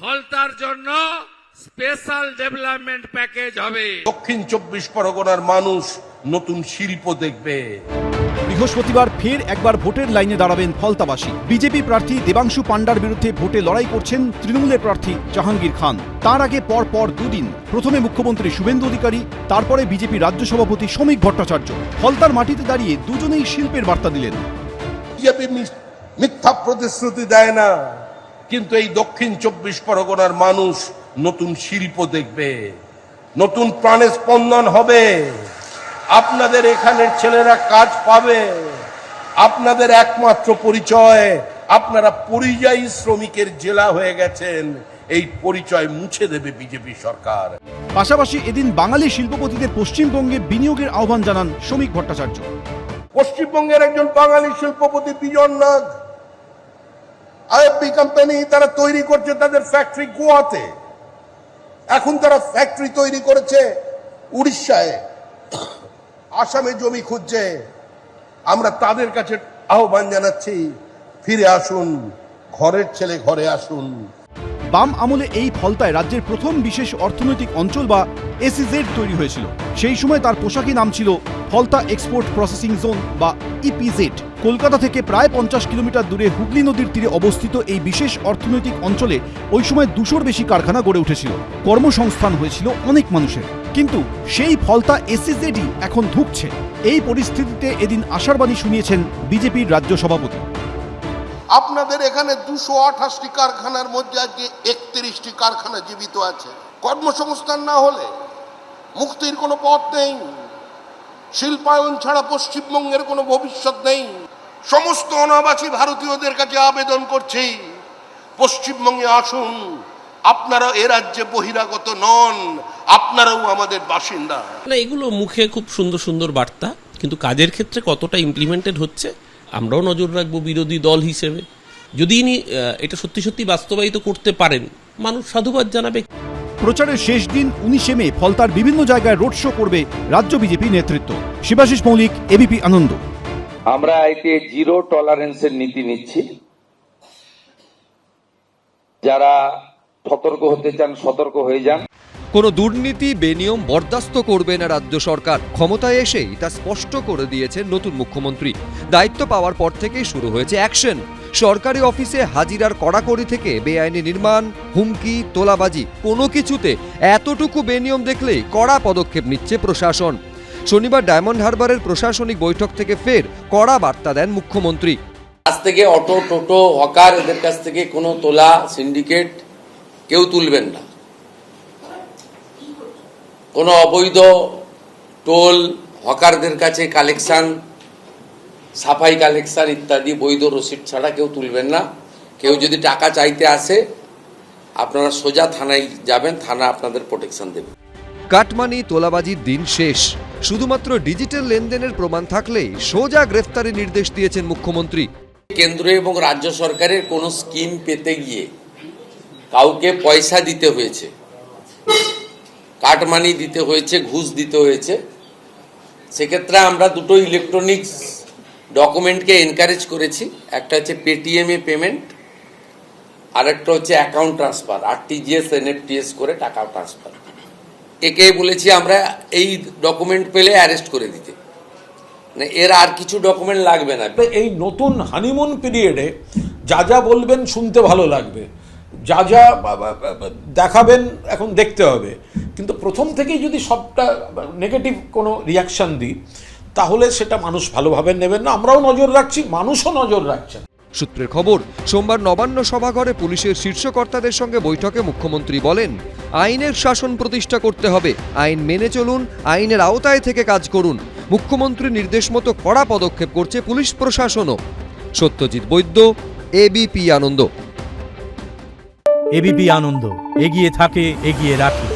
ফলতার জন্য special development package হবে। দক্ষিণ 24 পরগনার মানুষ নতুন শিল্প দেখবে। বৃহস্পতিবার ফের একবার ভোটের লাইনে দাঁড়াবেন ফলতাবাসী। বিজেপি প্রার্থী দেবাংশু পান্ডার বিরুদ্ধে ভোটে লড়াই করছেন তৃণমূলের প্রার্থী জাহাঙ্গীর খান। তার আগে পরপর দুদিন, প্রথমে মুখ্যমন্ত্রী শুভেন্দু অধিকারী, তারপরে বিজেপি রাজ্য সভাপতি শ্রমিক ভট্টাচার্য ফলতার মাটিতে দাঁড়িয়ে দুজনেই শিল্পের বার্তা দিলেন। বিজেপি মিথ্যা প্রতিশ্রুতি দেয় না, কিন্তু এই দক্ষিণ 24 পরগনার মানুষ নতুন শিল্প দেখবে, নতুন প্রাণে স্পন্দন হবে। আপনাদের এখানের ছেলেরা কাজ পাবে। আপনাদের একমাত্র পরিচয় আপনারা পরিযায়ী শ্রমিকের জেলা হয়ে গেছেন, এই পরিচয় মুছে দেবে বিজেপি সরকার। পাশাপাশি এদিন বাঙালি শিল্পপতিদের পশ্চিমবঙ্গে বিনিয়োগের আহ্বান জানান শ্রমিক ভট্টাচার্য। পশ্চিমবঙ্গের একজন বাঙালি শিল্পপতি বিজন নাগ, আইএফবি কোম্পানি, তারা তৈরি করছে তাদের ফ্যাক্টরি গোয়াতে। এখন তারা ফ্যাক্টরি তৈরি করেছে উড়িষ্যায়, আসামে জমি খুঁজছে। আমরা তাদের কাছে আহ্বান জানাচ্ছি, ফিরে আসুন, ঘরের ছেলে ঘরে আসুন। বাম আমলে এই ফলতায় রাজ্যের প্রথম বিশেষ অর্থনৈতিক অঞ্চল বা এসইজেড তৈরি হয়েছিল। সেই সময় তার পোশাকি নাম ছিল ফলতা এক্সপোর্ট প্রসেসিং জোন বা ইপিজেড। কলকাতা থেকে প্রায় 50 কিলোমিটার দূরে হুগলি নদীর তীরে অবস্থিত এই বিশেষ অর্থনৈতিক অঞ্চলে ওই সময় 200-র বেশি কারখানা গড়ে উঠেছিল। কর্মসংস্থান হয়েছিল অনেক মানুষের। কিন্তু সেই ফলতা এসইজেডই এখন ধুঁকছে। এই পরিস্থিতিতে এদিন আশার বাণী শুনিয়েছেন বিজেপির রাজ্য সভাপতি। আপনাদের এখানে 228টি কারখানার মধ্যে আজকে 31টি কারখানা জীবিত আছে। কর্মসংস্থান না হলে মুক্তির কোনো পথ নেই। শিল্পায়ন ছাড়া পশ্চিমবঙ্গের কোনো ভবিষ্যৎ নেই। সমস্ত অনাবাসী ভারতীয়দের কাছে আবেদন করছি, পশ্চিমবঙ্গে আসুন। আপনারা এ রাজ্যে বহিরাগত নন, আপনারাও আমাদের বাসিন্দা। এগুলো মুখে খুব সুন্দর সুন্দর বার্তা, কিন্তু কাজের ক্ষেত্রে কতটা ইমপ্লিমেন্টেড হচ্ছে আমরাও নজর রাখবো বিরোধী দল হিসেবে। যদি ইনি এটা সত্যি সত্যি বাস্তবায়িত করতে পারেন, মানুষ সাধুবাদ জানাবে। প্রচারের শেষ দিন 19শে মে ফলতার বিভিন্ন জায়গায় রোড শো করবে রাজ্য বিজেপি নেতৃত্ব। শিবাশিস মৌলিক, এবিপি আনন্দ। আমরা এতে জিরো টলারেন্সের নীতি নিচ্ছি। যারা সতর্ক হতে চান সতর্ক হয়ে যান। কোনো দুর্নীতি বেনিয়ম বরদাস্ত করবে না রাজ্য সরকার। ক্ষমতায় এসেই তা স্পষ্ট করে দিয়েছেন নতুন মুখ্যমন্ত্রী। দায়িত্ব পাওয়ার পর থেকেই শুরু হয়েছে অ্যাকশন। সরকারি অফিসে হাজিরার কড়াকড়ি থেকে বেআইনি নির্মাণ, হুমকি, তোলাবাজি, কোনো কিছুতে এতটুকু বেনিয়ম দেখলেই কড়া পদক্ষেপ নিচ্ছে প্রশাসন। শনিবার ডায়মন্ড হারবারের প্রশাসনিক বৈঠক থেকে ফের কড়া বার্তা দেন মুখ্যমন্ত্রী। আজ থেকে অটো, টোটো, হকার এদের কাছ থেকে কোনো তোলা, সিন্ডিকেট কেউ তুলবেন না। কোনো অবৈধ টোল, হকারদের কাছে কালেকশন, সাফাই কালেকশন ইত্যাদি বৈধ রসিদ ছাড়া কেউ তুলবেন না। কেউ যদি টাকা চাইতে আসে, আপনারা সোজা থানায় যাবেন, থানা আপনাদের প্রোটেকশন দেবে। কাটমানি, তোলাবাজির দিন শেষ। শুধুমাত্র ডিজিটাল লেনদেনের প্রমাণ থাকলেই সোজা গ্রেফতারের নির্দেশ দিয়েছেন মুখ্যমন্ত্রী। কেন্দ্র এবং রাজ্য সরকারের কোনো স্কিম পেতে গিয়ে কাউকে পয়সা দিতে হয়েছে, কাটমানি দিতে হয়েছে, ঘুষ দিতে হয়েছে, সেক্ষেত্রে আমরা দুটো ইলেকট্রনিক্স ডকুমেন্টকে এনকারেজ করেছি। একটা হচ্ছে পেটিএম এ পেমেন্ট, আর একটা হচ্ছে অ্যাকাউন্ট ট্রান্সফার, আরটিজিএস, এনএফটিএস করে টাকা ট্রান্সফার। একে বলেছি আমরা এই ডকুমেন্ট পেলে অ্যারেস্ট করে দিতে, মানে এর আর কিছু ডকুমেন্ট লাগবে না। এই নতুন হানিমুন পিরিয়ডে যা যা বলবেন শুনতে ভালো লাগবে, যা যা দেখাবেন এখন দেখতে হবে, কিন্তু প্রথম থেকেই যদি সবটা নেগেটিভ কোনো রিয়াকশন দিই তাহলে সেটা মানুষ ভালোভাবে নেবেন না। আমরাও নজর রাখছি, মানুষও নজর রাখছেন। সূত্রের খবর, সোমবার নবান্ন সভাঘরে পুলিশের শীর্ষ কর্তাদের সঙ্গে বৈঠকে মুখ্যমন্ত্রী বলেন, আইনের শাসন প্রতিষ্ঠা করতে হবে, আইন মেনে চলুন, আইনের আওতায় থেকে কাজ করুন। মুখ্যমন্ত্রীর নির্দেশ মতো কড়া পদক্ষেপ করছে পুলিশ প্রশাসনও। সত্যজিৎ বৈদ্য, এবিপি আনন্দ। এবিপি আনন্দ, এগিয়ে থাকে, এগিয়ে রাখে।